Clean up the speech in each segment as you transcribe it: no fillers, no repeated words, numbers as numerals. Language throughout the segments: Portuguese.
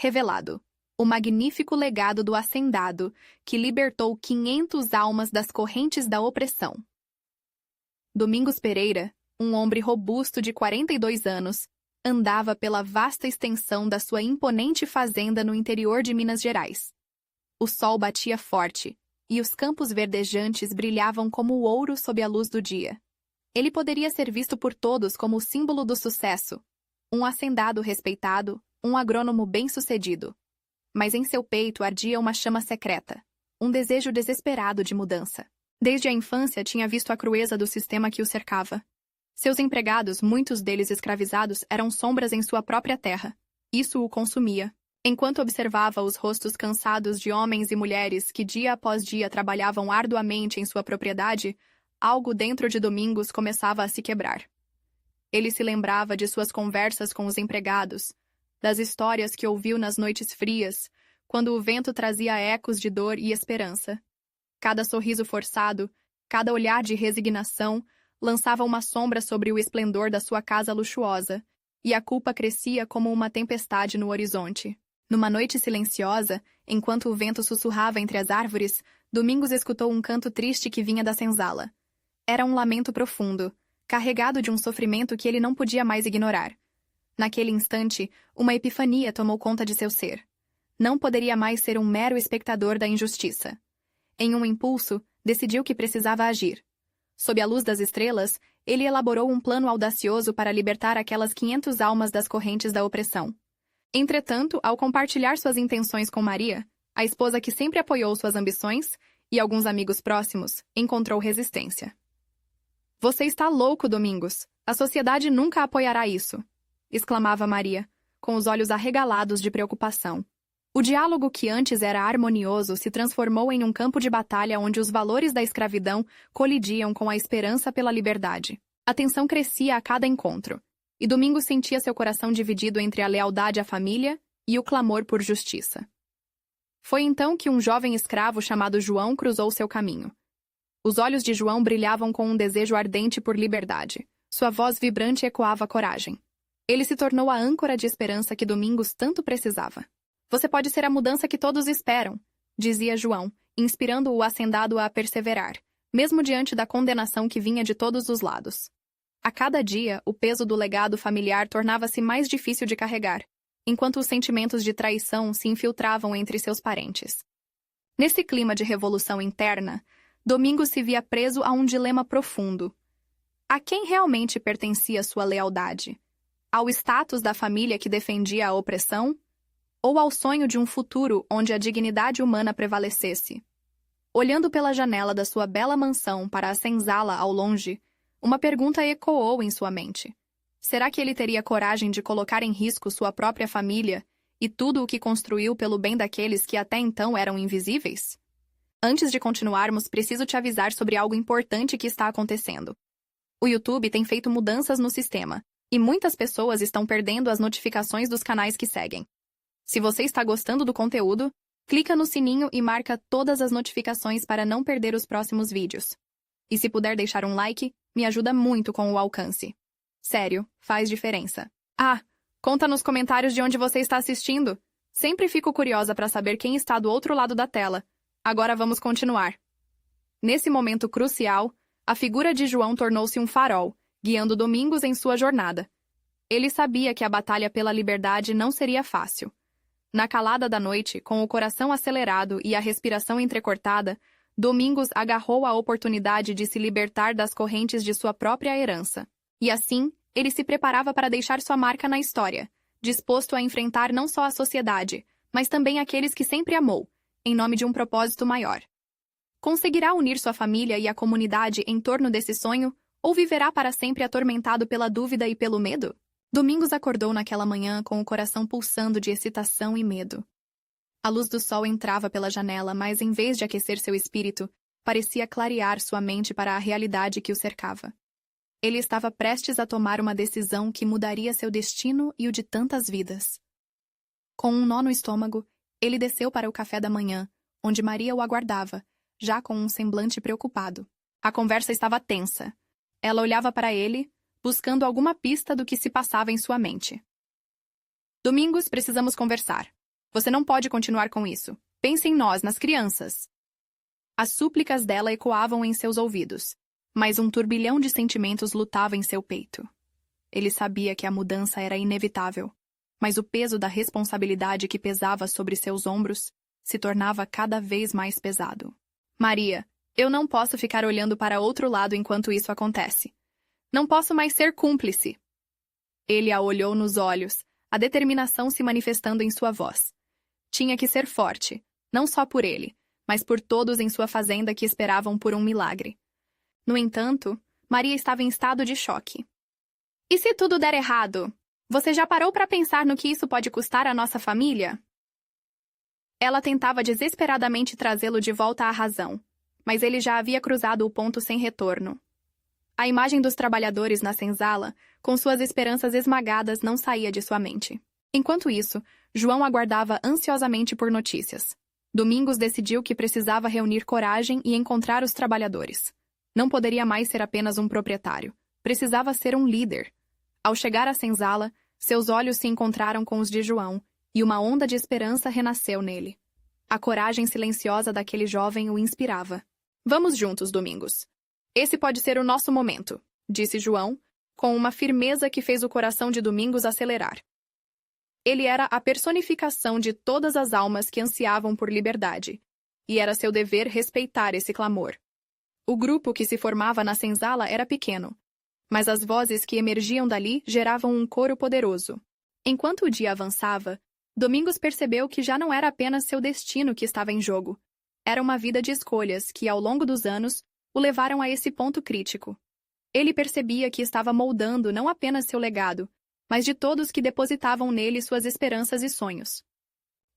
revelado. O magnífico legado do Hacendado, que libertou 500 almas das correntes da opressão. Domingos Pereira, um homem robusto de 42 anos, andava pela vasta extensão da sua imponente fazenda no interior de Minas Gerais. O sol batia forte, e os campos verdejantes brilhavam como o ouro sob a luz do dia. Ele poderia ser visto por todos como o símbolo do sucesso, um hacendado respeitado, um agrônomo bem-sucedido. Mas em seu peito ardia uma chama secreta, um desejo desesperado de mudança. Desde a infância tinha visto a crueza do sistema que o cercava. Seus empregados, muitos deles escravizados, eram sombras em sua própria terra. Isso o consumia. Enquanto observava os rostos cansados de homens e mulheres que dia após dia trabalhavam arduamente em sua propriedade, algo dentro de Domingos começava a se quebrar. Ele se lembrava de suas conversas com os empregados, das histórias que ouviu nas noites frias, quando o vento trazia ecos de dor e esperança. Cada sorriso forçado, cada olhar de resignação, lançava uma sombra sobre o esplendor da sua casa luxuosa, e a culpa crescia como uma tempestade no horizonte. Numa noite silenciosa, enquanto o vento sussurrava entre as árvores, Domingos escutou um canto triste que vinha da senzala. Era um lamento profundo, carregado de um sofrimento que ele não podia mais ignorar. Naquele instante, uma epifania tomou conta de seu ser. Não poderia mais ser um mero espectador da injustiça. Em um impulso, decidiu que precisava agir. Sob a luz das estrelas, ele elaborou um plano audacioso para libertar aquelas 500 almas das correntes da opressão. Entretanto, ao compartilhar suas intenções com Maria, a esposa que sempre apoiou suas ambições, e alguns amigos próximos, encontrou resistência. "Você está louco, Domingos. A sociedade nunca apoiará isso", exclamava Maria, com os olhos arregalados de preocupação. O diálogo que antes era harmonioso se transformou em um campo de batalha onde os valores da escravidão colidiam com a esperança pela liberdade. A tensão crescia a cada encontro, e Domingos sentia seu coração dividido entre a lealdade à família e o clamor por justiça. Foi então que um jovem escravo chamado João cruzou seu caminho. Os olhos de João brilhavam com um desejo ardente por liberdade. Sua voz vibrante ecoava coragem. Ele se tornou a âncora de esperança que Domingos tanto precisava. "Você pode ser a mudança que todos esperam", dizia João, inspirando o hacendado a perseverar, mesmo diante da condenação que vinha de todos os lados. A cada dia, o peso do legado familiar tornava-se mais difícil de carregar, enquanto os sentimentos de traição se infiltravam entre seus parentes. Nesse clima de revolução interna, Domingos se via preso a um dilema profundo. A quem realmente pertencia sua lealdade? Ao status da família que defendia a opressão? Ou ao sonho de um futuro onde a dignidade humana prevalecesse? Olhando pela janela da sua bela mansão para a senzala ao longe, uma pergunta ecoou em sua mente. Será que ele teria coragem de colocar em risco sua própria família e tudo o que construiu pelo bem daqueles que até então eram invisíveis? Antes de continuarmos, preciso te avisar sobre algo importante que está acontecendo. O YouTube tem feito mudanças no sistema, e muitas pessoas estão perdendo as notificações dos canais que seguem. Se você está gostando do conteúdo, clica no sininho e marca todas as notificações para não perder os próximos vídeos. E se puder deixar um like, me ajuda muito com o alcance. Sério, faz diferença. Conta nos comentários de onde você está assistindo. Sempre fico curiosa para saber quem está do outro lado da tela. Agora vamos continuar. Nesse momento crucial, a figura de João tornou-se um farol, guiando Domingos em sua jornada. Ele sabia que a batalha pela liberdade não seria fácil. Na calada da noite, com o coração acelerado e a respiração entrecortada, Domingos agarrou a oportunidade de se libertar das correntes de sua própria herança. E assim, ele se preparava para deixar sua marca na história, disposto a enfrentar não só a sociedade, mas também aqueles que sempre amou, em nome de um propósito maior. Conseguirá unir sua família e a comunidade em torno desse sonho, ou viverá para sempre atormentado pela dúvida e pelo medo? Domingos acordou naquela manhã com o coração pulsando de excitação e medo. A luz do sol entrava pela janela, mas em vez de aquecer seu espírito, parecia clarear sua mente para a realidade que o cercava. Ele estava prestes a tomar uma decisão que mudaria seu destino e o de tantas vidas. Com um nó no estômago, ele desceu para o café da manhã, onde Maria o aguardava, já com um semblante preocupado. A conversa estava tensa. Ela olhava para ele, buscando alguma pista do que se passava em sua mente. "Domingos, precisamos conversar", Você não pode continuar com isso. Pense em nós, nas crianças. As súplicas dela ecoavam em seus ouvidos, mas um turbilhão de sentimentos lutava em seu peito. Ele sabia que a mudança era inevitável, mas o peso da responsabilidade que pesava sobre seus ombros se tornava cada vez mais pesado. Maria, eu não posso ficar olhando para outro lado enquanto isso acontece. Não posso mais ser cúmplice. Ele a olhou nos olhos, a determinação se manifestando em sua voz. Tinha que ser forte, não só por ele, mas por todos em sua fazenda que esperavam por um milagre. No entanto, Maria estava em estado de choque. E se tudo der errado? Você já parou para pensar no que isso pode custar à nossa família? Ela tentava desesperadamente trazê-lo de volta à razão, mas ele já havia cruzado o ponto sem retorno. A imagem dos trabalhadores na senzala, com suas esperanças esmagadas, não saía de sua mente. Enquanto isso, João aguardava ansiosamente por notícias. Domingos decidiu que precisava reunir coragem e encontrar os trabalhadores. Não poderia mais ser apenas um proprietário. Precisava ser um líder. Ao chegar à senzala, seus olhos se encontraram com os de João, e uma onda de esperança renasceu nele. A coragem silenciosa daquele jovem o inspirava. Vamos juntos, Domingos. Esse pode ser o nosso momento, disse João, com uma firmeza que fez o coração de Domingos acelerar. Ele era a personificação de todas as almas que ansiavam por liberdade, e era seu dever respeitar esse clamor. O grupo que se formava na senzala era pequeno, mas as vozes que emergiam dali geravam um coro poderoso. Enquanto o dia avançava, Domingos percebeu que já não era apenas seu destino que estava em jogo. Era uma vida de escolhas que, ao longo dos anos, o levaram a esse ponto crítico. Ele percebia que estava moldando não apenas seu legado, mas de todos que depositavam nele suas esperanças e sonhos.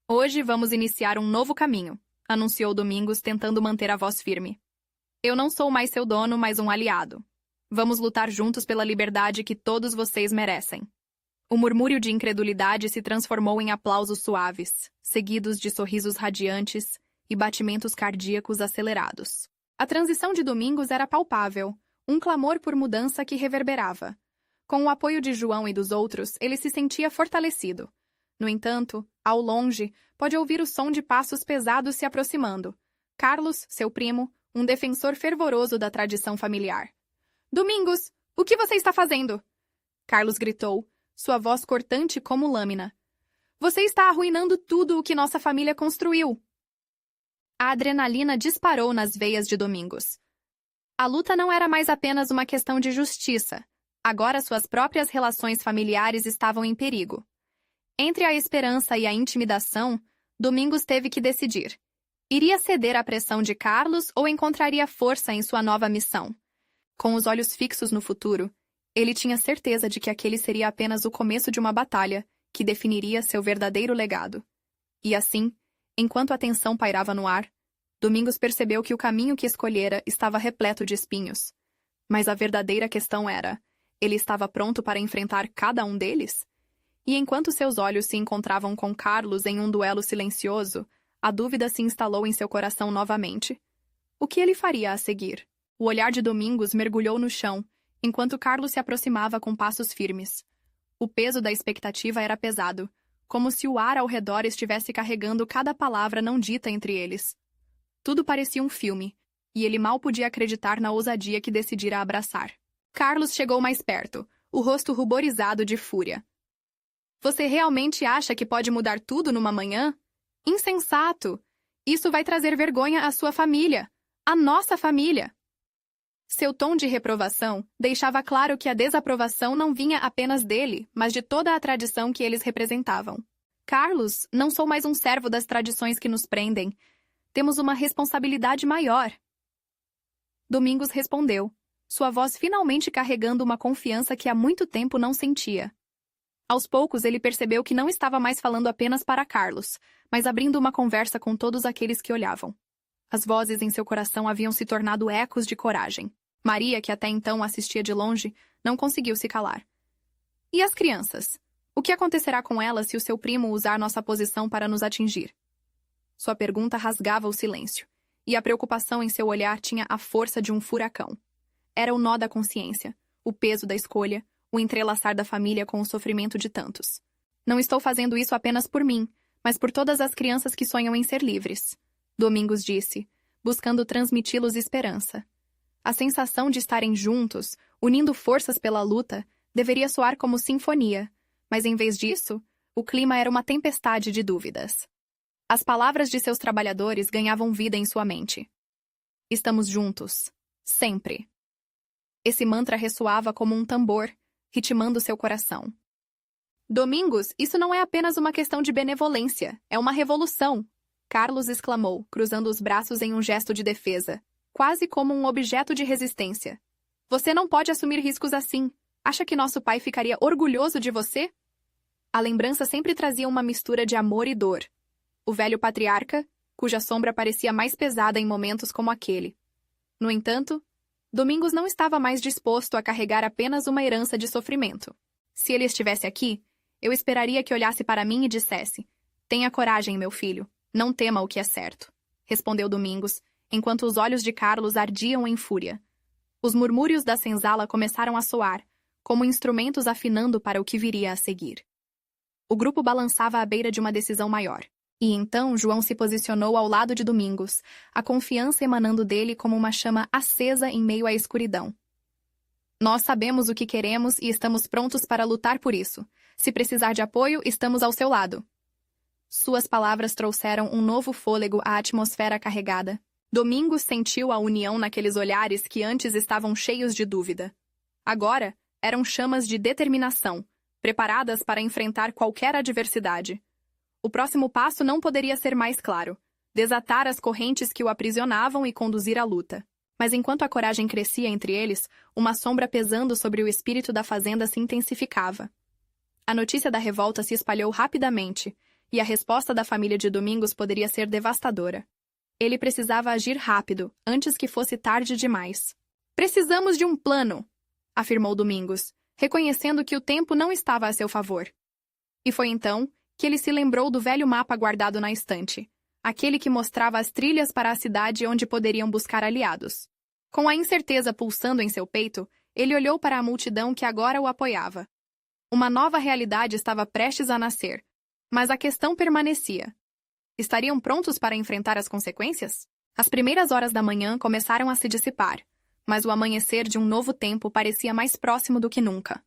Hoje vamos iniciar um novo caminho, anunciou Domingos, tentando manter a voz firme. Eu não sou mais seu dono, mas um aliado. Vamos lutar juntos pela liberdade que todos vocês merecem. O murmúrio de incredulidade se transformou em aplausos suaves, seguidos de sorrisos radiantes e batimentos cardíacos acelerados. A transição de Domingos era palpável, um clamor por mudança que reverberava. Com o apoio de João e dos outros, ele se sentia fortalecido. No entanto, ao longe, pôde ouvir o som de passos pesados se aproximando. Carlos, seu primo, um defensor fervoroso da tradição familiar. Domingos, o que você está fazendo? Carlos gritou, sua voz cortante como lâmina. Você está arruinando tudo o que nossa família construiu. A adrenalina disparou nas veias de Domingos. A luta não era mais apenas uma questão de justiça. Agora suas próprias relações familiares estavam em perigo. Entre a esperança e a intimidação, Domingos teve que decidir. Iria ceder à pressão de Carlos ou encontraria força em sua nova missão? Com os olhos fixos no futuro, ele tinha certeza de que aquele seria apenas o começo de uma batalha que definiria seu verdadeiro legado. E assim, enquanto a tensão pairava no ar, Domingos percebeu que o caminho que escolhera estava repleto de espinhos. Mas a verdadeira questão era, ele estava pronto para enfrentar cada um deles? E enquanto seus olhos se encontravam com Carlos em um duelo silencioso, a dúvida se instalou em seu coração novamente. O que ele faria a seguir? O olhar de Domingos mergulhou no chão, enquanto Carlos se aproximava com passos firmes. O peso da expectativa era pesado, como se o ar ao redor estivesse carregando cada palavra não dita entre eles. Tudo parecia um filme, e ele mal podia acreditar na ousadia que decidira abraçar. Carlos chegou mais perto, o rosto ruborizado de fúria. Você realmente acha que pode mudar tudo numa manhã? Insensato! Isso vai trazer vergonha à sua família, à nossa família. Seu tom de reprovação deixava claro que a desaprovação não vinha apenas dele, mas de toda a tradição que eles representavam. Carlos, não sou mais um servo das tradições que nos prendem. Temos uma responsabilidade maior. Domingos respondeu, sua voz finalmente carregando uma confiança que há muito tempo não sentia. Aos poucos, ele percebeu que não estava mais falando apenas para Carlos, mas abrindo uma conversa com todos aqueles que olhavam. As vozes em seu coração haviam se tornado ecos de coragem. Maria, que até então assistia de longe, não conseguiu se calar. E as crianças? O que acontecerá com elas se o seu primo usar nossa posição para nos atingir? Sua pergunta rasgava o silêncio, e a preocupação em seu olhar tinha a força de um furacão. Era o nó da consciência, o peso da escolha, o entrelaçar da família com o sofrimento de tantos. Não estou fazendo isso apenas por mim, mas por todas as crianças que sonham em ser livres. Domingos disse, buscando transmiti-los esperança. A sensação de estarem juntos, unindo forças pela luta, deveria soar como sinfonia, mas em vez disso, o clima era uma tempestade de dúvidas. As palavras de seus trabalhadores ganhavam vida em sua mente. Estamos juntos. Sempre. Esse mantra ressoava como um tambor, ritmando seu coração. Domingos, isso não é apenas uma questão de benevolência, é uma revolução! Carlos exclamou, cruzando os braços em um gesto de defesa, quase como um objeto de resistência. Você não pode assumir riscos assim. Acha que nosso pai ficaria orgulhoso de você? A lembrança sempre trazia uma mistura de amor e dor. O velho patriarca, cuja sombra parecia mais pesada em momentos como aquele. No entanto, Domingos não estava mais disposto a carregar apenas uma herança de sofrimento. Se ele estivesse aqui, eu esperaria que olhasse para mim e dissesse: "Tenha coragem, meu filho. Não tema o que é certo", respondeu Domingos, enquanto os olhos de Carlos ardiam em fúria. Os murmúrios da senzala começaram a soar, como instrumentos afinando para o que viria a seguir. O grupo balançava à beira de uma decisão maior. E então João se posicionou ao lado de Domingos, a confiança emanando dele como uma chama acesa em meio à escuridão. Nós sabemos o que queremos e estamos prontos para lutar por isso. Se precisar de apoio, estamos ao seu lado. Suas palavras trouxeram um novo fôlego à atmosfera carregada. Domingos sentiu a união naqueles olhares que antes estavam cheios de dúvida. Agora, eram chamas de determinação, preparadas para enfrentar qualquer adversidade. O próximo passo não poderia ser mais claro: desatar as correntes que o aprisionavam e conduzir a luta. Mas enquanto a coragem crescia entre eles, uma sombra pesando sobre o espírito da fazenda se intensificava. A notícia da revolta se espalhou rapidamente, e a resposta da família de Domingos poderia ser devastadora. Ele precisava agir rápido, antes que fosse tarde demais. "Precisamos de um plano", afirmou Domingos, reconhecendo que o tempo não estava a seu favor. E foi então que ele se lembrou do velho mapa guardado na estante, aquele que mostrava as trilhas para a cidade onde poderiam buscar aliados. Com a incerteza pulsando em seu peito, ele olhou para a multidão que agora o apoiava. Uma nova realidade estava prestes a nascer, mas a questão permanecia. Estariam prontos para enfrentar as consequências? As primeiras horas da manhã começaram a se dissipar, mas o amanhecer de um novo tempo parecia mais próximo do que nunca.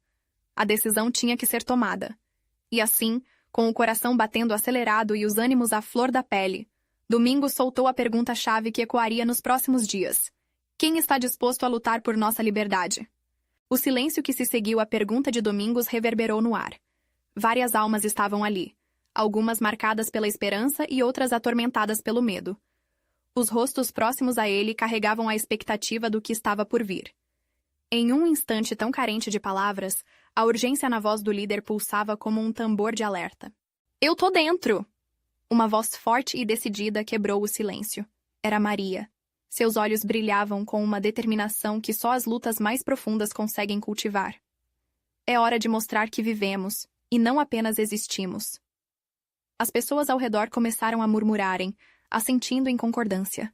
A decisão tinha que ser tomada. E assim, com o coração batendo acelerado e os ânimos à flor da pele, Domingos soltou a pergunta-chave que ecoaria nos próximos dias: "Quem está disposto a lutar por nossa liberdade?" O silêncio que se seguiu à pergunta de Domingos reverberou no ar. Várias almas estavam ali, algumas marcadas pela esperança e outras atormentadas pelo medo. Os rostos próximos a ele carregavam a expectativa do que estava por vir. Em um instante tão carente de palavras, a urgência na voz do líder pulsava como um tambor de alerta. "Eu tô dentro!" Uma voz forte e decidida quebrou o silêncio. Era Maria. Seus olhos brilhavam com uma determinação que só as lutas mais profundas conseguem cultivar. "É hora de mostrar que vivemos, e não apenas existimos." As pessoas ao redor começaram a murmurarem, assentindo em concordância.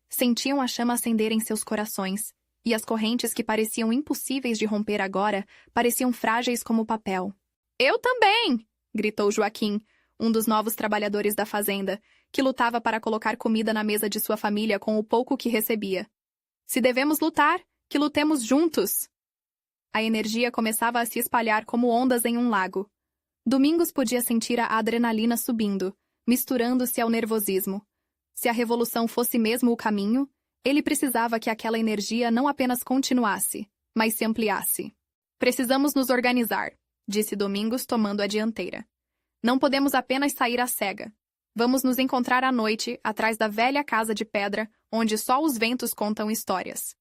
Sentiam a chama acender em seus corações, e as correntes que pareciam impossíveis de romper agora pareciam frágeis como papel. "Eu também!" gritou Joaquim, um dos novos trabalhadores da fazenda, que lutava para colocar comida na mesa de sua família com o pouco que recebia. "Se devemos lutar, que lutemos juntos!" A energia começava a se espalhar como ondas em um lago. Domingos podia sentir a adrenalina subindo, misturando-se ao nervosismo. Se a revolução fosse mesmo o caminho, ele precisava que aquela energia não apenas continuasse, mas se ampliasse. "Precisamos nos organizar", disse Domingos tomando a dianteira. "Não podemos apenas sair à cega. Vamos nos encontrar à noite, atrás da velha casa de pedra, onde só os ventos contam histórias."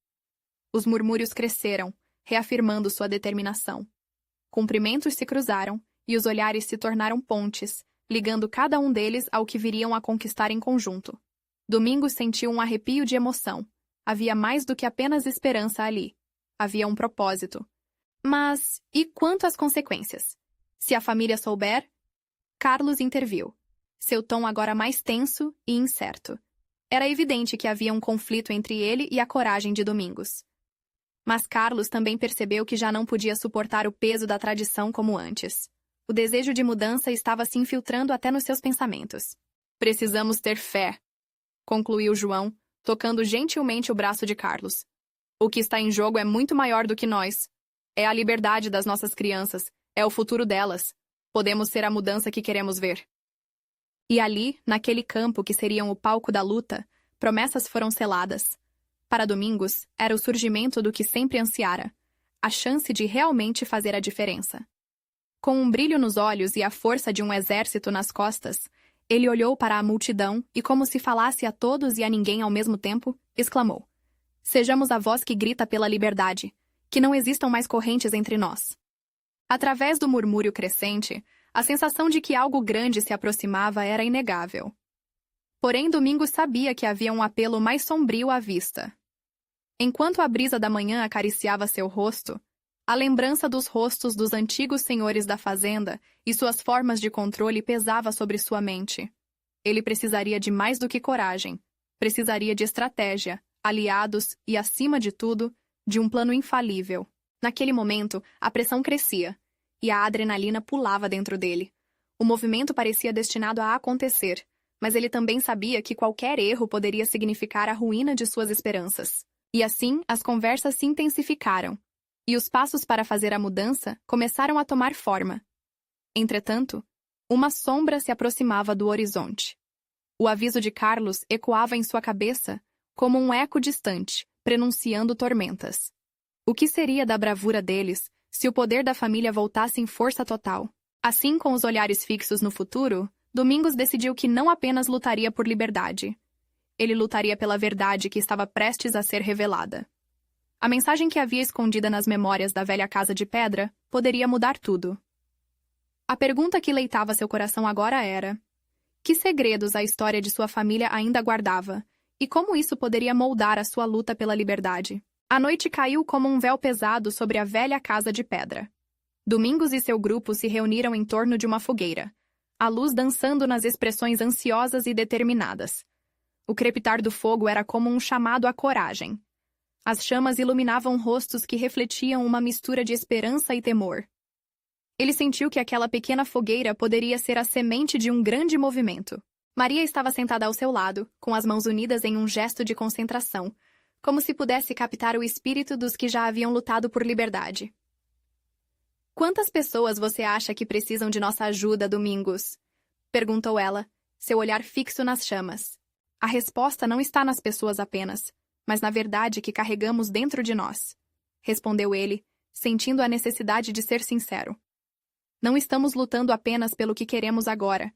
Os murmúrios cresceram, reafirmando sua determinação. Cumprimentos se cruzaram, e os olhares se tornaram pontes, ligando cada um deles ao que viriam a conquistar em conjunto. Domingos sentiu um arrepio de emoção. Havia mais do que apenas esperança ali. Havia um propósito. Mas, e quanto às consequências? Se a família souber? Carlos interviu, seu tom agora mais tenso e incerto. Era evidente que havia um conflito entre ele e a coragem de Domingos. Mas Carlos também percebeu que já não podia suportar o peso da tradição como antes. O desejo de mudança estava se infiltrando até nos seus pensamentos. Precisamos ter fé, concluiu João, tocando gentilmente o braço de Carlos. O que está em jogo é muito maior do que nós. É a liberdade das nossas crianças, é o futuro delas. Podemos ser a mudança que queremos ver. E ali, naquele campo que seriam o palco da luta, promessas foram seladas. Para Domingos, era o surgimento do que sempre ansiara, a chance de realmente fazer a diferença. Com um brilho nos olhos e a força de um exército nas costas, ele olhou para a multidão e, como se falasse a todos e a ninguém ao mesmo tempo, exclamou: Sejamos a voz que grita pela liberdade, que não existam mais correntes entre nós. Através do murmúrio crescente, a sensação de que algo grande se aproximava era inegável. Porém, Domingos sabia que havia um apelo mais sombrio à vista. Enquanto a brisa da manhã acariciava seu rosto, a lembrança dos rostos dos antigos senhores da fazenda e suas formas de controle pesava sobre sua mente. Ele precisaria de mais do que coragem, precisaria de estratégia, aliados e, acima de tudo, de um plano infalível. Naquele momento, a pressão crescia, e a adrenalina pulava dentro dele. O movimento parecia destinado a acontecer, mas ele também sabia que qualquer erro poderia significar a ruína de suas esperanças. E assim, as conversas se intensificaram, e os passos para fazer a mudança começaram a tomar forma. Entretanto, uma sombra se aproximava do horizonte. O aviso de Carlos ecoava em sua cabeça como um eco distante, prenunciando tormentas. O que seria da bravura deles se o poder da família voltasse em força total? Assim, com os olhares fixos no futuro, Domingos decidiu que não apenas lutaria por liberdade. Ele lutaria pela verdade que estava prestes a ser revelada. A mensagem que havia escondida nas memórias da velha casa de pedra poderia mudar tudo. A pergunta que leitava seu coração agora era: que segredos a história de sua família ainda guardava, e como isso poderia moldar a sua luta pela liberdade? A noite caiu como um véu pesado sobre a velha casa de pedra. Domingos e seu grupo se reuniram em torno de uma fogueira, a luz dançando nas expressões ansiosas e determinadas. O crepitar do fogo era como um chamado à coragem. As chamas iluminavam rostos que refletiam uma mistura de esperança e temor. Ele sentiu que aquela pequena fogueira poderia ser a semente de um grande movimento. Maria estava sentada ao seu lado, com as mãos unidas em um gesto de concentração, como se pudesse captar o espírito dos que já haviam lutado por liberdade. Quantas pessoas você acha que precisam de nossa ajuda, Domingos? Perguntou ela, seu olhar fixo nas chamas. A resposta não está nas pessoas apenas, mas na verdade que carregamos dentro de nós, respondeu ele, sentindo a necessidade de ser sincero. Não estamos lutando apenas pelo que queremos agora.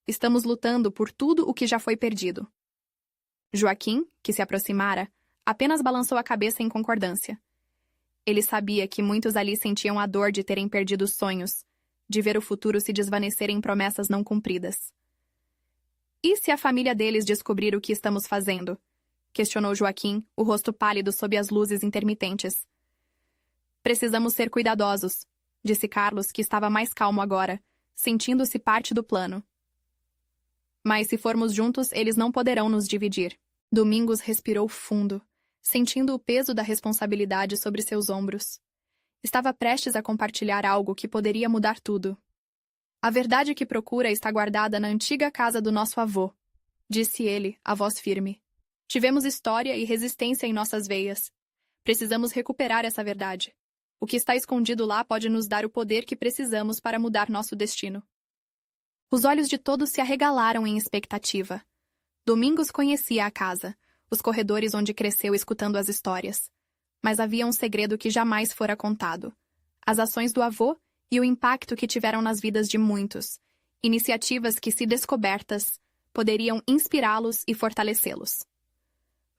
Estamos lutando por tudo o que já foi perdido. Joaquim, que se aproximara, apenas balançou a cabeça em concordância. Ele sabia que muitos ali sentiam a dor de terem perdido os sonhos, de ver o futuro se desvanecer em promessas não cumpridas. E se a família deles descobrir o que estamos fazendo? Questionou Joaquim, o rosto pálido sob as luzes intermitentes. Precisamos ser cuidadosos, disse Carlos, que estava mais calmo agora, sentindo-se parte do plano. Mas se formos juntos, eles não poderão nos dividir. Domingos respirou fundo, sentindo o peso da responsabilidade sobre seus ombros. Estava prestes a compartilhar algo que poderia mudar tudo. A verdade que procura está guardada na antiga casa do nosso avô, disse ele, a voz firme. Tivemos história e resistência em nossas veias. Precisamos recuperar essa verdade. O que está escondido lá pode nos dar o poder que precisamos para mudar nosso destino. Os olhos de todos se arregalaram em expectativa. Domingos conhecia a casa, os corredores onde cresceu escutando as histórias. Mas havia um segredo que jamais fora contado. As ações do avô e o impacto que tiveram nas vidas de muitos. Iniciativas que, se descobertas, poderiam inspirá-los e fortalecê-los.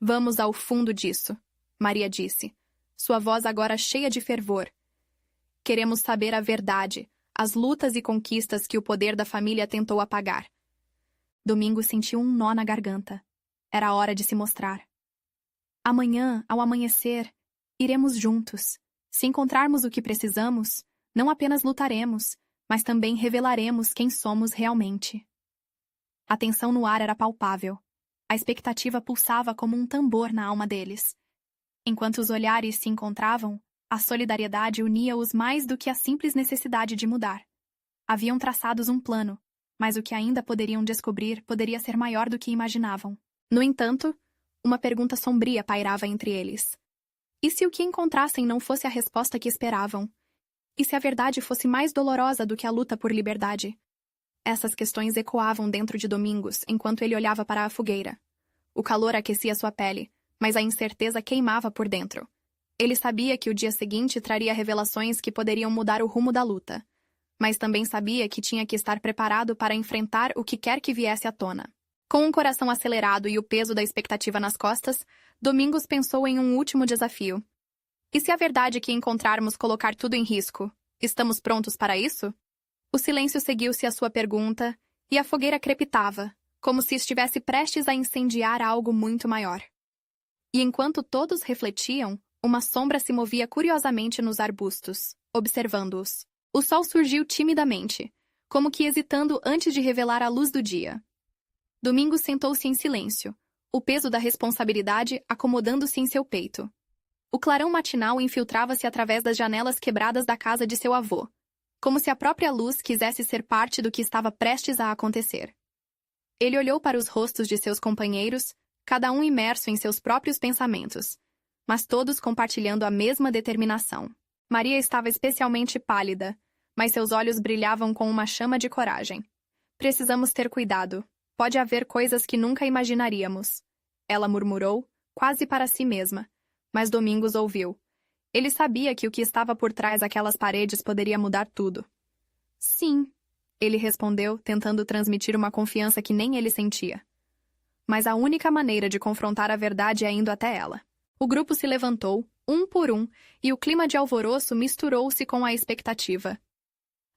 Vamos ao fundo disso, Maria disse, sua voz agora cheia de fervor. Queremos saber a verdade, as lutas e conquistas que o poder da família tentou apagar. Domingos sentiu um nó na garganta. Era hora de se mostrar. Amanhã, ao amanhecer, iremos juntos. Se encontrarmos o que precisamos, não apenas lutaremos, mas também revelaremos quem somos realmente. A tensão no ar era palpável. A expectativa pulsava como um tambor na alma deles. Enquanto os olhares se encontravam, a solidariedade unia-os mais do que a simples necessidade de mudar. Haviam traçados um plano, mas o que ainda poderiam descobrir poderia ser maior do que imaginavam. No entanto, uma pergunta sombria pairava entre eles. E se o que encontrassem não fosse a resposta que esperavam? E se a verdade fosse mais dolorosa do que a luta por liberdade? Essas questões ecoavam dentro de Domingos enquanto ele olhava para a fogueira. O calor aquecia sua pele, mas a incerteza queimava por dentro. Ele sabia que o dia seguinte traria revelações que poderiam mudar o rumo da luta, mas também sabia que tinha que estar preparado para enfrentar o que quer que viesse à tona. Com um coração acelerado e o peso da expectativa nas costas, Domingos pensou em um último desafio. E se a verdade que encontrarmos colocar tudo em risco, estamos prontos para isso? O silêncio seguiu-se à sua pergunta, e a fogueira crepitava, como se estivesse prestes a incendiar algo muito maior. E enquanto todos refletiam, uma sombra se movia curiosamente nos arbustos, observando-os. O sol surgiu timidamente, como que hesitando antes de revelar a luz do dia. Domingos sentou-se em silêncio, o peso da responsabilidade acomodando-se em seu peito. O clarão matinal infiltrava-se através das janelas quebradas da casa de seu avô, como se a própria luz quisesse ser parte do que estava prestes a acontecer. Ele olhou para os rostos de seus companheiros, cada um imerso em seus próprios pensamentos, mas todos compartilhando a mesma determinação. Maria estava especialmente pálida, mas seus olhos brilhavam com uma chama de coragem. Precisamos ter cuidado. Pode haver coisas que nunca imaginaríamos. Ela murmurou, quase para si mesma, mas Domingos ouviu. Ele sabia que o que estava por trás daquelas paredes poderia mudar tudo. Sim, ele respondeu, tentando transmitir uma confiança que nem ele sentia. Mas a única maneira de confrontar a verdade é indo até ela. O grupo se levantou, um por um, e o clima de alvoroço misturou-se com a expectativa.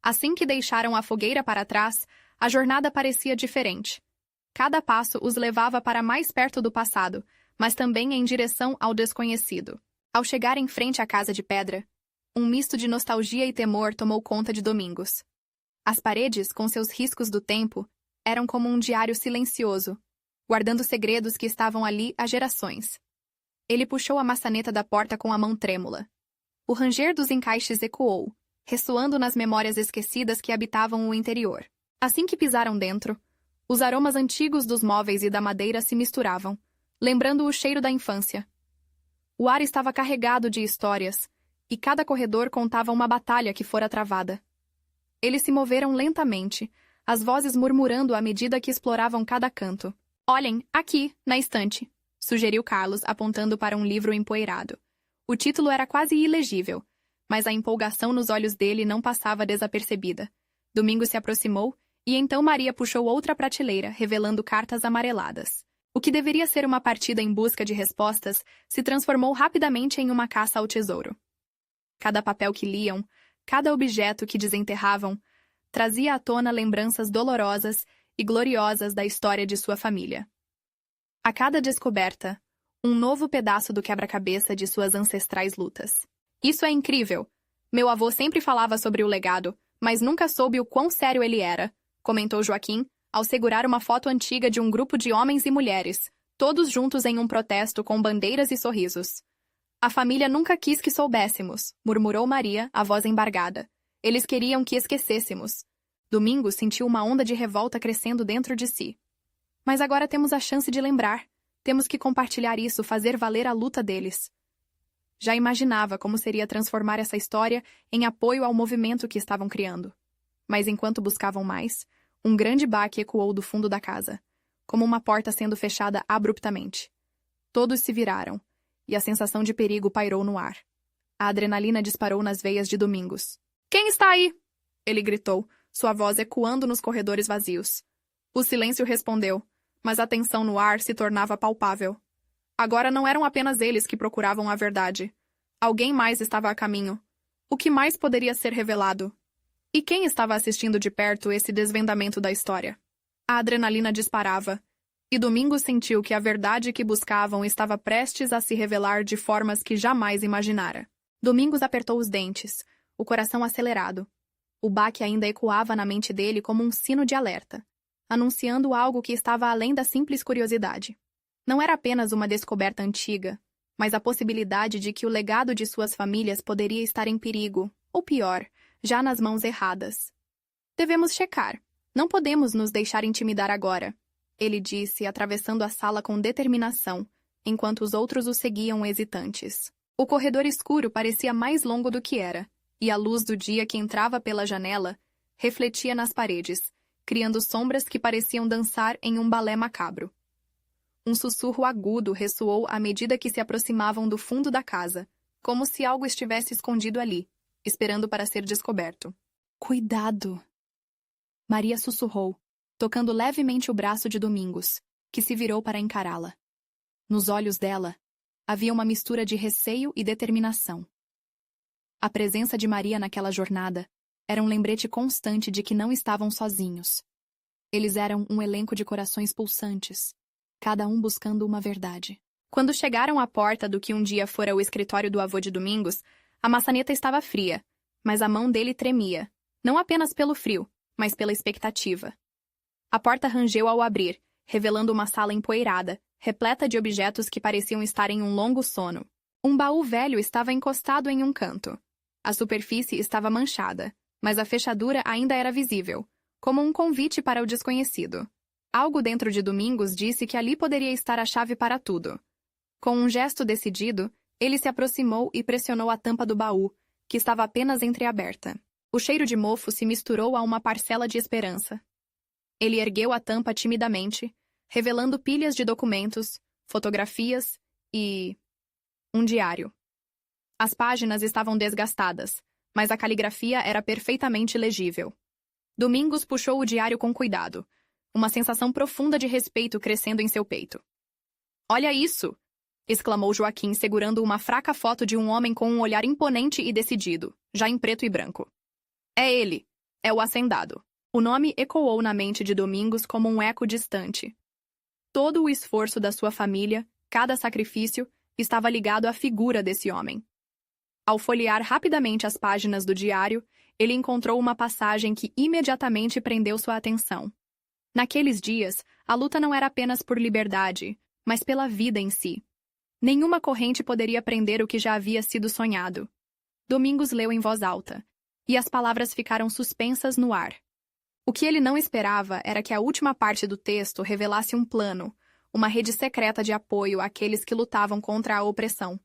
Assim que deixaram a fogueira para trás, a jornada parecia diferente. Cada passo os levava para mais perto do passado, mas também em direção ao desconhecido. Ao chegar em frente à casa de pedra, um misto de nostalgia e temor tomou conta de Domingos. As paredes, com seus riscos do tempo, eram como um diário silencioso, guardando segredos que estavam ali há gerações. Ele puxou a maçaneta da porta com a mão trêmula. O ranger dos encaixes ecoou, ressoando nas memórias esquecidas que habitavam o interior. Assim que pisaram dentro, os aromas antigos dos móveis e da madeira se misturavam, lembrando o cheiro da infância. O ar estava carregado de histórias, e cada corredor contava uma batalha que fora travada. Eles se moveram lentamente, as vozes murmurando à medida que exploravam cada canto. Olhem, aqui, na estante, sugeriu Carlos, apontando para um livro empoeirado. O título era quase ilegível, mas a empolgação nos olhos dele não passava desapercebida. Domingos se aproximou, e então Maria puxou outra prateleira, revelando cartas amareladas. O que deveria ser uma partida em busca de respostas se transformou rapidamente em uma caça ao tesouro. Cada papel que liam, cada objeto que desenterravam, trazia à tona lembranças dolorosas e gloriosas da história de sua família. A cada descoberta, um novo pedaço do quebra-cabeça de suas ancestrais lutas. Isso é incrível! Meu avô sempre falava sobre o legado, mas nunca soube o quão sério ele era, comentou Joaquim, ao segurar uma foto antiga de um grupo de homens e mulheres, todos juntos em um protesto com bandeiras e sorrisos. A família nunca quis que soubéssemos, murmurou Maria, a voz embargada. Eles queriam que esquecêssemos. Domingos sentiu uma onda de revolta crescendo dentro de si. Mas agora temos a chance de lembrar. Temos que compartilhar isso, fazer valer a luta deles. Já imaginava como seria transformar essa história em apoio ao movimento que estavam criando. Mas enquanto buscavam mais, um grande baque ecoou do fundo da casa, como uma porta sendo fechada abruptamente. Todos se viraram, e a sensação de perigo pairou no ar. A adrenalina disparou nas veias de Domingos. Quem está aí? Ele gritou, sua voz ecoando nos corredores vazios. O silêncio respondeu, mas a tensão no ar se tornava palpável. Agora não eram apenas eles que procuravam a verdade. Alguém mais estava a caminho. O que mais poderia ser revelado? E quem estava assistindo de perto esse desvendamento da história? A adrenalina disparava, e Domingos sentiu que a verdade que buscavam estava prestes a se revelar de formas que jamais imaginara. Domingos apertou os dentes, o coração acelerado. O baque ainda ecoava na mente dele como um sino de alerta, anunciando algo que estava além da simples curiosidade. Não era apenas uma descoberta antiga, mas a possibilidade de que o legado de suas famílias poderia estar em perigo, ou pior, já nas mãos erradas. Devemos checar. Não podemos nos deixar intimidar agora, ele disse, atravessando a sala com determinação, enquanto os outros o seguiam hesitantes. O corredor escuro parecia mais longo do que era, e a luz do dia que entrava pela janela refletia nas paredes, criando sombras que pareciam dançar em um balé macabro. Um sussurro agudo ressoou à medida que se aproximavam do fundo da casa, como se algo estivesse escondido ali, esperando para ser descoberto. Cuidado! Maria sussurrou, tocando levemente o braço de Domingos, que se virou para encará-la. Nos olhos dela, havia uma mistura de receio e determinação. A presença de Maria naquela jornada era um lembrete constante de que não estavam sozinhos. Eles eram um elenco de corações pulsantes, cada um buscando uma verdade. Quando chegaram à porta do que um dia fora o escritório do avô de Domingos, a maçaneta estava fria, mas a mão dele tremia, não apenas pelo frio, mas pela expectativa. A porta rangeu ao abrir, revelando uma sala empoeirada, repleta de objetos que pareciam estar em um longo sono. Um baú velho estava encostado em um canto. A superfície estava manchada, mas a fechadura ainda era visível, como um convite para o desconhecido. Algo dentro de Domingos disse que ali poderia estar a chave para tudo. Com um gesto decidido, ele se aproximou e pressionou a tampa do baú, que estava apenas entreaberta. O cheiro de mofo se misturou a uma parcela de esperança. Ele ergueu a tampa timidamente, revelando pilhas de documentos, fotografias e um diário. As páginas estavam desgastadas, mas a caligrafia era perfeitamente legível. Domingos puxou o diário com cuidado, uma sensação profunda de respeito crescendo em seu peito. "Olha isso!" exclamou Joaquim, segurando uma fraca foto de um homem com um olhar imponente e decidido, já em preto e branco. "É ele. É o hacendado." O nome ecoou na mente de Domingos como um eco distante. Todo o esforço da sua família, cada sacrifício, estava ligado à figura desse homem. Ao folhear rapidamente as páginas do diário, ele encontrou uma passagem que imediatamente prendeu sua atenção. Naqueles dias, a luta não era apenas por liberdade, mas pela vida em si. Nenhuma corrente poderia prender o que já havia sido sonhado. Domingos leu em voz alta, e as palavras ficaram suspensas no ar. O que ele não esperava era que a última parte do texto revelasse um plano, uma rede secreta de apoio àqueles que lutavam contra a opressão.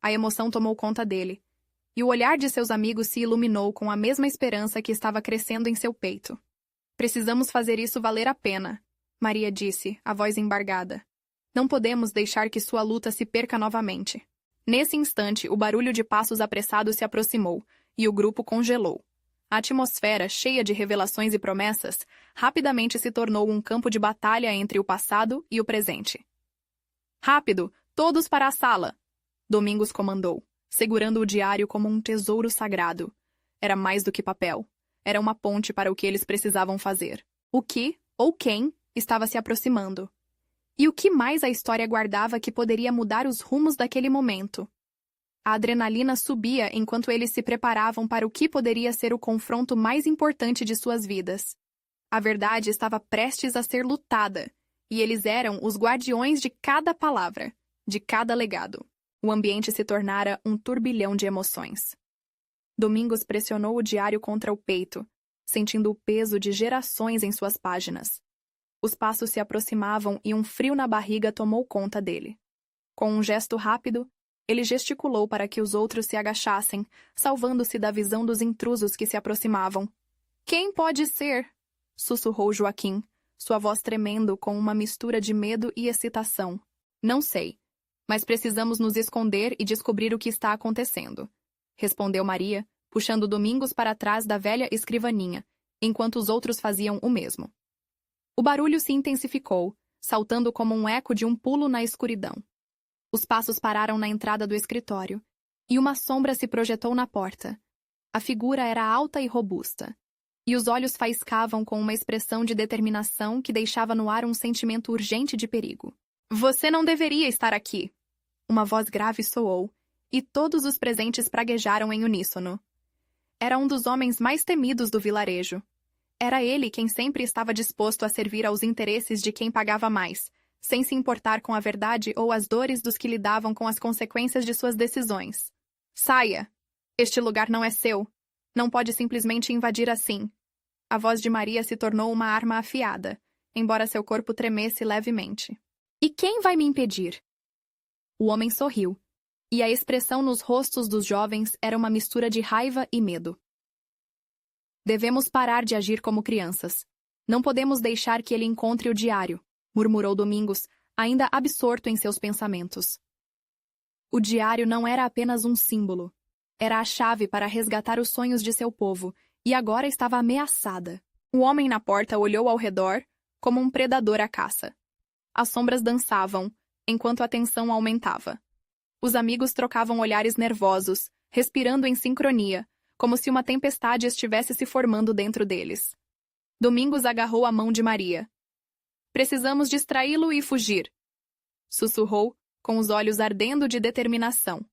A emoção tomou conta dele, e o olhar de seus amigos se iluminou com a mesma esperança que estava crescendo em seu peito. "Precisamos fazer isso valer a pena", Maria disse, a voz embargada. "Não podemos deixar que sua luta se perca novamente." Nesse instante, o barulho de passos apressados se aproximou, e o grupo congelou. A atmosfera, cheia de revelações e promessas, rapidamente se tornou um campo de batalha entre o passado e o presente. "Rápido! Todos para a sala!" Domingos comandou, segurando o diário como um tesouro sagrado. Era mais do que papel. Era uma ponte para o que eles precisavam fazer. O que, ou quem, estava se aproximando. E o que mais a história guardava que poderia mudar os rumos daquele momento? A adrenalina subia enquanto eles se preparavam para o que poderia ser o confronto mais importante de suas vidas. A verdade estava prestes a ser lutada, e eles eram os guardiões de cada palavra, de cada legado. O ambiente se tornara um turbilhão de emoções. Domingos pressionou o diário contra o peito, sentindo o peso de gerações em suas páginas. Os passos se aproximavam e um frio na barriga tomou conta dele. Com um gesto rápido, ele gesticulou para que os outros se agachassem, salvando-se da visão dos intrusos que se aproximavam. "Quem pode ser?" sussurrou Joaquim, sua voz tremendo com uma mistura de medo e excitação. "Não sei, mas precisamos nos esconder e descobrir o que está acontecendo", respondeu Maria, puxando Domingos para trás da velha escrivaninha, enquanto os outros faziam o mesmo. O barulho se intensificou, saltando como um eco de um pulo na escuridão. Os passos pararam na entrada do escritório, e uma sombra se projetou na porta. A figura era alta e robusta, e os olhos faiscavam com uma expressão de determinação que deixava no ar um sentimento urgente de perigo. "Você não deveria estar aqui!" Uma voz grave soou, e todos os presentes praguejaram em uníssono. Era um dos homens mais temidos do vilarejo. Era ele quem sempre estava disposto a servir aos interesses de quem pagava mais, sem se importar com a verdade ou as dores dos que lidavam com as consequências de suas decisões. "Saia! Este lugar não é seu. Não pode simplesmente invadir assim." A voz de Maria se tornou uma arma afiada, embora seu corpo tremesse levemente. E quem vai me impedir? O homem sorriu, e a expressão nos rostos dos jovens era uma mistura de raiva e medo. Devemos parar de agir como crianças. Não podemos deixar que ele encontre o diário, murmurou Domingos, ainda absorto em seus pensamentos. O diário não era apenas um símbolo. Era a chave para resgatar os sonhos de seu povo, e agora estava ameaçada. O homem na porta olhou ao redor, como um predador à caça. As sombras dançavam, enquanto a tensão aumentava. Os amigos trocavam olhares nervosos, respirando em sincronia, como se uma tempestade estivesse se formando dentro deles. Domingos agarrou a mão de Maria. Precisamos distraí-lo e fugir, sussurrou, com os olhos ardendo de determinação.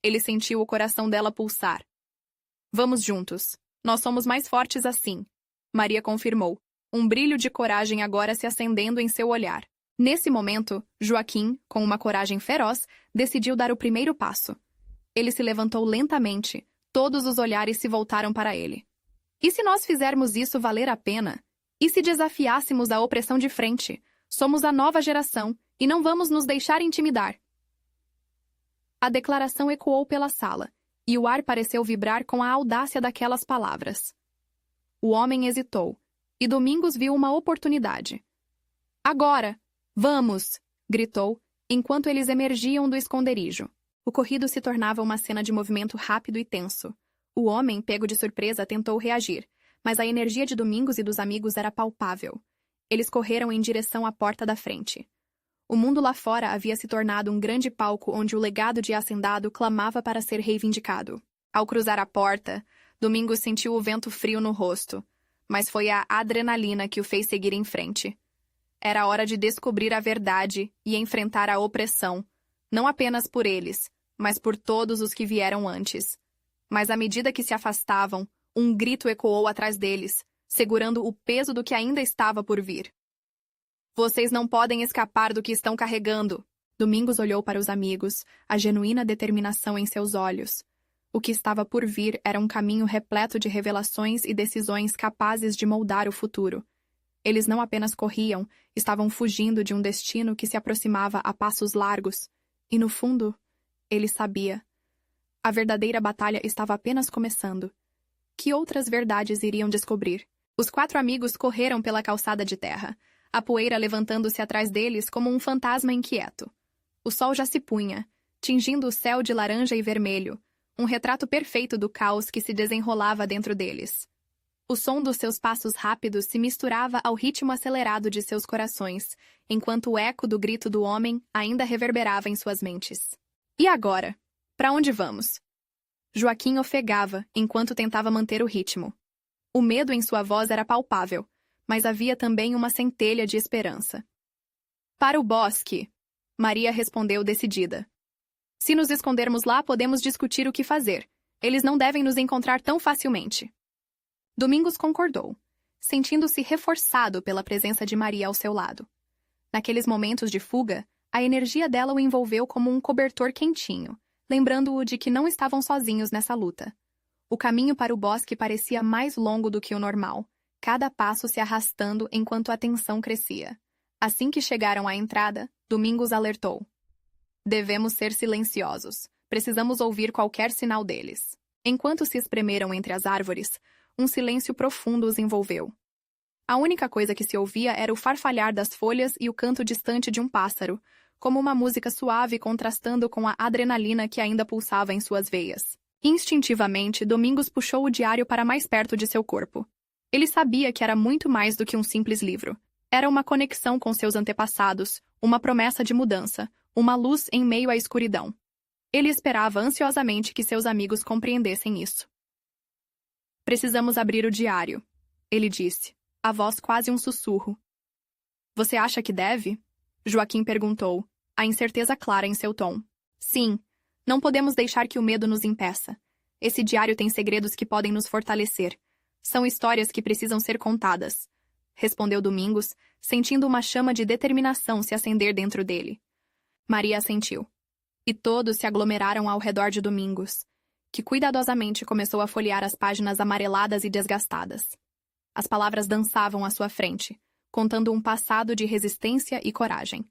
Ele sentiu o coração dela pulsar. Vamos juntos. Nós somos mais fortes assim, Maria confirmou, um brilho de coragem agora se acendendo em seu olhar. Nesse momento, Joaquim, com uma coragem feroz, decidiu dar o primeiro passo. Ele se levantou lentamente, todos os olhares se voltaram para ele. E se nós fizermos isso valer a pena? E se desafiássemos a opressão de frente? Somos a nova geração e não vamos nos deixar intimidar. A declaração ecoou pela sala, e o ar pareceu vibrar com a audácia daquelas palavras. O homem hesitou, e Domingos viu uma oportunidade. Agora! Vamos! Gritou, enquanto eles emergiam do esconderijo. O corrido se tornava uma cena de movimento rápido e tenso. O homem, pego de surpresa, tentou reagir, mas a energia de Domingos e dos amigos era palpável. Eles correram em direção à porta da frente. O mundo lá fora havia se tornado um grande palco onde o legado de Hacendado clamava para ser reivindicado. Ao cruzar a porta, Domingos sentiu o vento frio no rosto, mas foi a adrenalina que o fez seguir em frente. Era hora de descobrir a verdade e enfrentar a opressão, não apenas por eles, mas por todos os que vieram antes. Mas à medida que se afastavam, um grito ecoou atrás deles, segurando o peso do que ainda estava por vir. Vocês não podem escapar do que estão carregando. Domingos olhou para os amigos, a genuína determinação em seus olhos. O que estava por vir era um caminho repleto de revelações e decisões capazes de moldar o futuro. Eles não apenas corriam, estavam fugindo de um destino que se aproximava a passos largos. E no fundo, ele sabia. A verdadeira batalha estava apenas começando. Que outras verdades iriam descobrir? Os 4 amigos correram pela calçada de terra, a poeira levantando-se atrás deles como um fantasma inquieto. O sol já se punha, tingindo o céu de laranja e vermelho, um retrato perfeito do caos que se desenrolava dentro deles. O som dos seus passos rápidos se misturava ao ritmo acelerado de seus corações, enquanto o eco do grito do homem ainda reverberava em suas mentes. E agora? Para onde vamos? Joaquim ofegava enquanto tentava manter o ritmo. O medo em sua voz era palpável, mas havia também uma centelha de esperança. Para o bosque, Maria respondeu decidida. Se nos escondermos lá, podemos discutir o que fazer. Eles não devem nos encontrar tão facilmente. Domingos concordou, sentindo-se reforçado pela presença de Maria ao seu lado. Naqueles momentos de fuga, a energia dela o envolveu como um cobertor quentinho, lembrando-o de que não estavam sozinhos nessa luta. O caminho para o bosque parecia mais longo do que o normal, cada passo se arrastando enquanto a tensão crescia. Assim que chegaram à entrada, Domingos alertou. Devemos ser silenciosos. Precisamos ouvir qualquer sinal deles. Enquanto se espremeram entre as árvores, um silêncio profundo os envolveu. A única coisa que se ouvia era o farfalhar das folhas e o canto distante de um pássaro, como uma música suave contrastando com a adrenalina que ainda pulsava em suas veias. Instintivamente, Domingos puxou o diário para mais perto de seu corpo. Ele sabia que era muito mais do que um simples livro. Era uma conexão com seus antepassados, uma promessa de mudança, uma luz em meio à escuridão. Ele esperava ansiosamente que seus amigos compreendessem isso. Precisamos abrir o diário, ele disse, a voz quase um sussurro. Você acha que deve? Joaquim perguntou, a incerteza clara em seu tom. Sim, não podemos deixar que o medo nos impeça. Esse diário tem segredos que podem nos fortalecer. São histórias que precisam ser contadas, respondeu Domingos, sentindo uma chama de determinação se acender dentro dele. Maria assentiu. E todos se aglomeraram ao redor de Domingos, que cuidadosamente começou a folhear as páginas amareladas e desgastadas. As palavras dançavam à sua frente, contando um passado de resistência e coragem.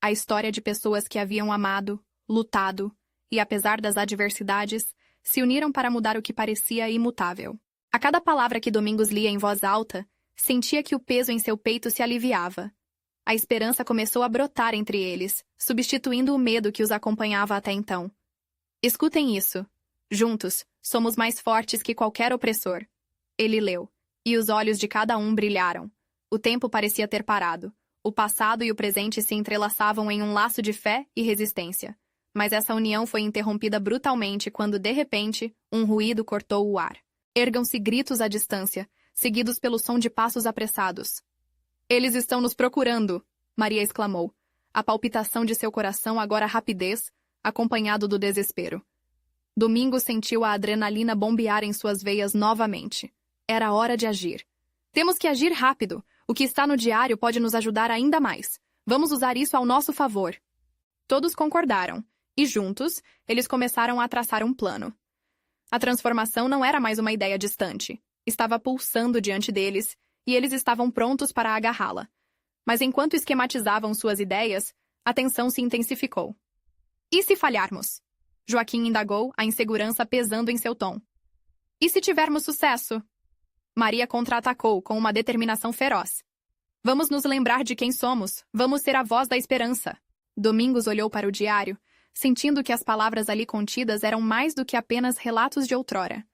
A história de pessoas que haviam amado, lutado e, apesar das adversidades, se uniram para mudar o que parecia imutável. A cada palavra que Domingos lia em voz alta, sentia que o peso em seu peito se aliviava. A esperança começou a brotar entre eles, substituindo o medo que os acompanhava até então. Escutem isso. Juntos, somos mais fortes que qualquer opressor. Ele leu, e os olhos de cada um brilharam. O tempo parecia ter parado. O passado e o presente se entrelaçavam em um laço de fé e resistência. Mas essa união foi interrompida brutalmente quando, de repente, um ruído cortou o ar. Ergam-se gritos à distância, seguidos pelo som de passos apressados. "Eles estão nos procurando!" Maria exclamou. A palpitação de seu coração agora rapidez, acompanhado do desespero. Domingos sentiu a adrenalina bombear em suas veias novamente. Era hora de agir. "Temos que agir rápido. O que está no diário pode nos ajudar ainda mais. Vamos usar isso ao nosso favor." Todos concordaram, e juntos, eles começaram a traçar um plano. A transformação não era mais uma ideia distante. Estava pulsando diante deles, e eles estavam prontos para agarrá-la. Mas enquanto esquematizavam suas ideias, a tensão se intensificou. "E se falharmos?" Joaquim indagou, a insegurança pesando em seu tom. "E se tivermos sucesso?" Maria contra-atacou com uma determinação feroz. "Vamos nos lembrar de quem somos. Vamos ser a voz da esperança." Domingos olhou para o diário, sentindo que as palavras ali contidas eram mais do que apenas relatos de outrora.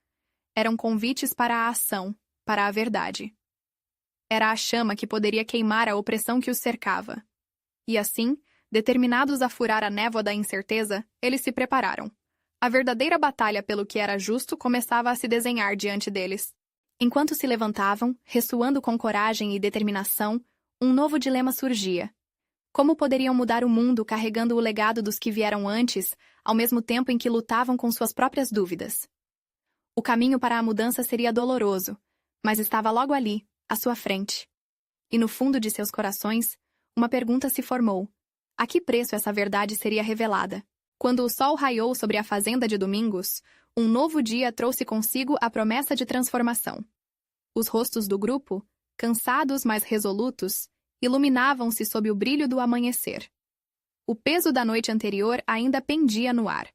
Eram convites para a ação, para a verdade. Era a chama que poderia queimar a opressão que os cercava. E assim, determinados a furar a névoa da incerteza, eles se prepararam. A verdadeira batalha pelo que era justo começava a se desenhar diante deles. Enquanto se levantavam, ressoando com coragem e determinação, um novo dilema surgia. Como poderiam mudar o mundo carregando o legado dos que vieram antes, ao mesmo tempo em que lutavam com suas próprias dúvidas? O caminho para a mudança seria doloroso, mas estava logo ali, à sua frente. E no fundo de seus corações, uma pergunta se formou. A que preço essa verdade seria revelada? Quando o sol raiou sobre a fazenda de Domingos, um novo dia trouxe consigo a promessa de transformação. Os rostos do grupo, cansados mas resolutos, iluminavam-se sob o brilho do amanhecer. O peso da noite anterior ainda pendia no ar,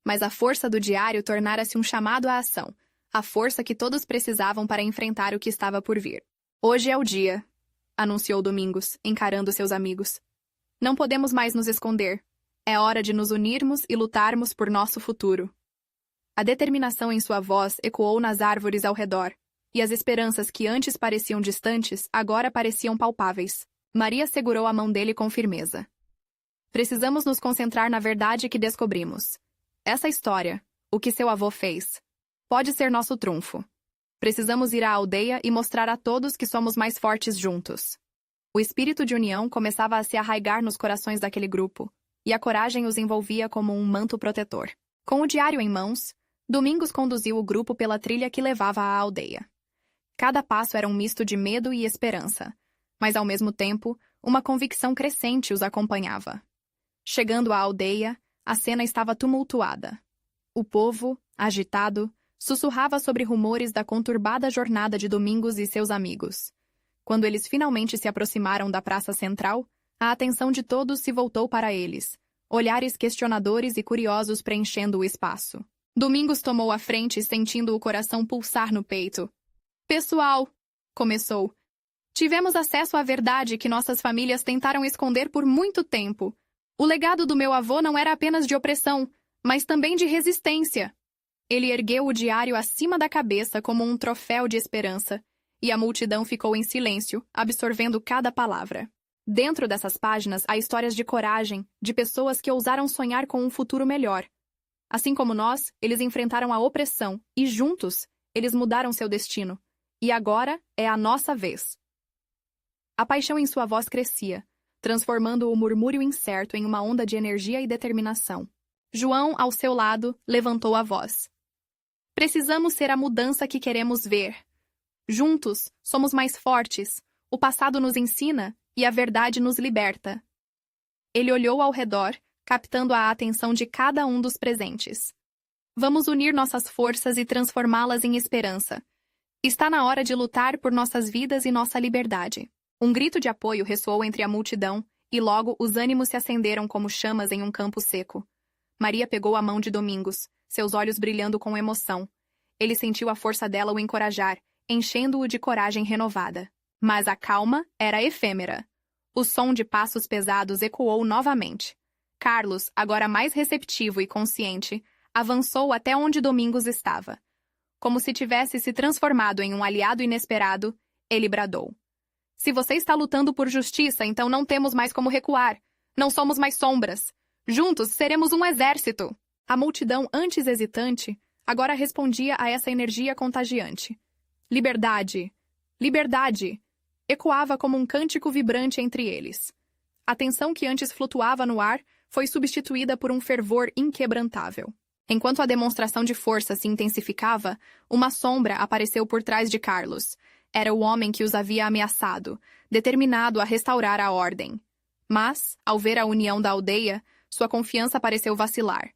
mas a força do diário tornara-se um chamado à ação, a força que todos precisavam para enfrentar o que estava por vir. "Hoje é o dia", anunciou Domingos, encarando seus amigos. "Não podemos mais nos esconder. É hora de nos unirmos e lutarmos por nosso futuro." A determinação em sua voz ecoou nas árvores ao redor, e as esperanças que antes pareciam distantes agora pareciam palpáveis. Maria segurou a mão dele com firmeza. "Precisamos nos concentrar na verdade que descobrimos. Essa história, o que seu avô fez, pode ser nosso trunfo. Precisamos ir à aldeia e mostrar a todos que somos mais fortes juntos." O espírito de união começava a se arraigar nos corações daquele grupo, e a coragem os envolvia como um manto protetor. Com o diário em mãos, Domingos conduziu o grupo pela trilha que levava à aldeia. Cada passo era um misto de medo e esperança, mas ao mesmo tempo, uma convicção crescente os acompanhava. Chegando à aldeia, a cena estava tumultuada. O povo, agitado, sussurrava sobre rumores da conturbada jornada de Domingos e seus amigos. Quando eles finalmente se aproximaram da praça central, a atenção de todos se voltou para eles, olhares questionadores e curiosos preenchendo o espaço. Domingos tomou a frente, sentindo o coração pulsar no peito. "Pessoal", começou, "tivemos acesso à verdade que nossas famílias tentaram esconder por muito tempo. O legado do meu avô não era apenas de opressão, mas também de resistência." Ele ergueu o diário acima da cabeça como um troféu de esperança, e a multidão ficou em silêncio, absorvendo cada palavra. Dentro dessas páginas há histórias de coragem, de pessoas que ousaram sonhar com um futuro melhor. Assim como nós, eles enfrentaram a opressão, e juntos, eles mudaram seu destino. E agora é a nossa vez. A paixão em sua voz crescia, transformando o murmúrio incerto em uma onda de energia e determinação. João, ao seu lado, levantou a voz. "Precisamos ser a mudança que queremos ver. Juntos, somos mais fortes. O passado nos ensina e a verdade nos liberta." Ele olhou ao redor, captando a atenção de cada um dos presentes. "Vamos unir nossas forças e transformá-las em esperança. Está na hora de lutar por nossas vidas e nossa liberdade. Um grito de apoio ressoou entre a multidão, e logo os ânimos se acenderam como chamas em um campo seco. Maria pegou a mão de Domingos, seus olhos brilhando com emoção. Ele sentiu a força dela o encorajar, enchendo-o de coragem renovada. Mas a calma era efêmera. O som de passos pesados ecoou novamente. Carlos, agora mais receptivo e consciente, avançou até onde Domingos estava. Como se tivesse se transformado em um aliado inesperado, ele bradou: "Se você está lutando por justiça, então não temos mais como recuar. Não somos mais sombras. Juntos seremos um exército." A multidão, antes hesitante, agora respondia a essa energia contagiante. "Liberdade! Liberdade!" Ecoava como um cântico vibrante entre eles. A tensão que antes flutuava no ar foi substituída por um fervor inquebrantável. Enquanto a demonstração de força se intensificava, uma sombra apareceu por trás de Carlos. Era o homem que os havia ameaçado, determinado a restaurar a ordem. Mas, ao ver a união da aldeia, sua confiança pareceu vacilar.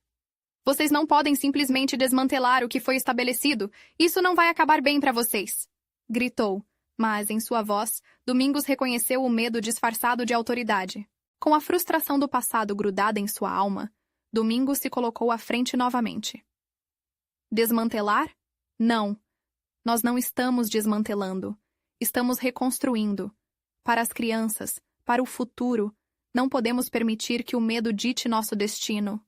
"Vocês não podem simplesmente desmantelar o que foi estabelecido. Isso não vai acabar bem para vocês!" gritou, mas, em sua voz, Domingos reconheceu o medo disfarçado de autoridade. Com a frustração do passado grudada em sua alma, Domingos se colocou à frente novamente. "Desmantelar? Não. Nós não estamos desmantelando. Estamos reconstruindo. Para as crianças, para o futuro, não podemos permitir que o medo dite nosso destino."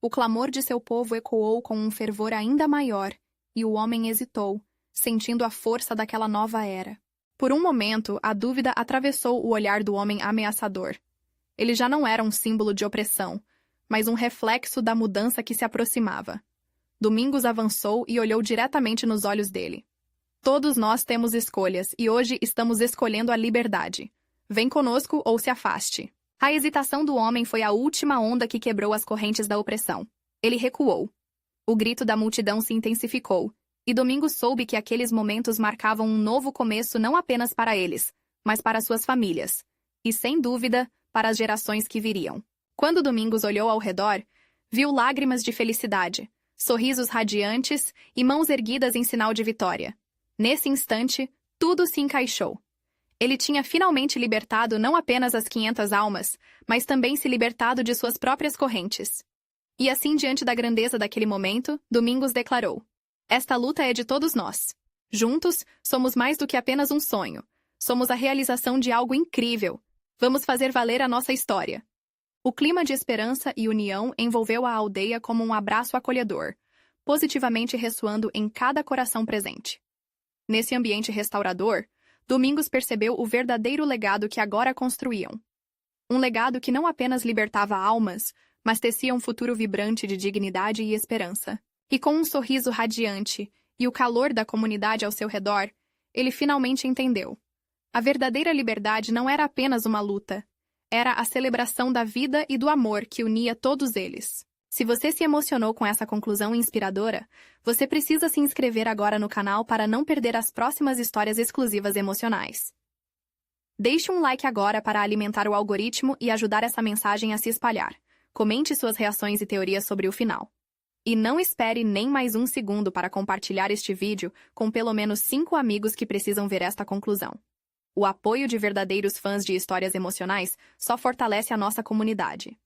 O clamor de seu povo ecoou com um fervor ainda maior, e o homem hesitou, sentindo a força daquela nova era. Por um momento, a dúvida atravessou o olhar do homem ameaçador. Ele já não era um símbolo de opressão, mas um reflexo da mudança que se aproximava. Domingos avançou e olhou diretamente nos olhos dele. "Todos nós temos escolhas, e hoje estamos escolhendo a liberdade. Vem conosco ou se afaste." A hesitação do homem foi a última onda que quebrou as correntes da opressão. Ele recuou. O grito da multidão se intensificou, e Domingos soube que aqueles momentos marcavam um novo começo não apenas para eles, mas para suas famílias. E, sem dúvida, para as gerações que viriam. Quando Domingos olhou ao redor, viu lágrimas de felicidade, sorrisos radiantes e mãos erguidas em sinal de vitória. Nesse instante, tudo se encaixou. Ele tinha finalmente libertado não apenas as 500 almas, mas também se libertado de suas próprias correntes. E assim, diante da grandeza daquele momento, Domingos declarou: "Esta luta é de todos nós. Juntos, somos mais do que apenas um sonho. Somos a realização de algo incrível. Vamos fazer valer a nossa história." O clima de esperança e união envolveu a aldeia como um abraço acolhedor, positivamente ressoando em cada coração presente. Nesse ambiente restaurador, Domingos percebeu o verdadeiro legado que agora construíam. Um legado que não apenas libertava almas, mas tecia um futuro vibrante de dignidade e esperança. E com um sorriso radiante e o calor da comunidade ao seu redor, ele finalmente entendeu. A verdadeira liberdade não era apenas uma luta. Era a celebração da vida e do amor que unia todos eles. Se você se emocionou com essa conclusão inspiradora, você precisa se inscrever agora no canal para não perder as próximas histórias exclusivas emocionais. Deixe um like agora para alimentar o algoritmo e ajudar essa mensagem a se espalhar. Comente suas reações e teorias sobre o final. E não espere nem mais um segundo para compartilhar este vídeo com pelo menos 5 amigos que precisam ver esta conclusão. O apoio de verdadeiros fãs de histórias emocionais só fortalece a nossa comunidade.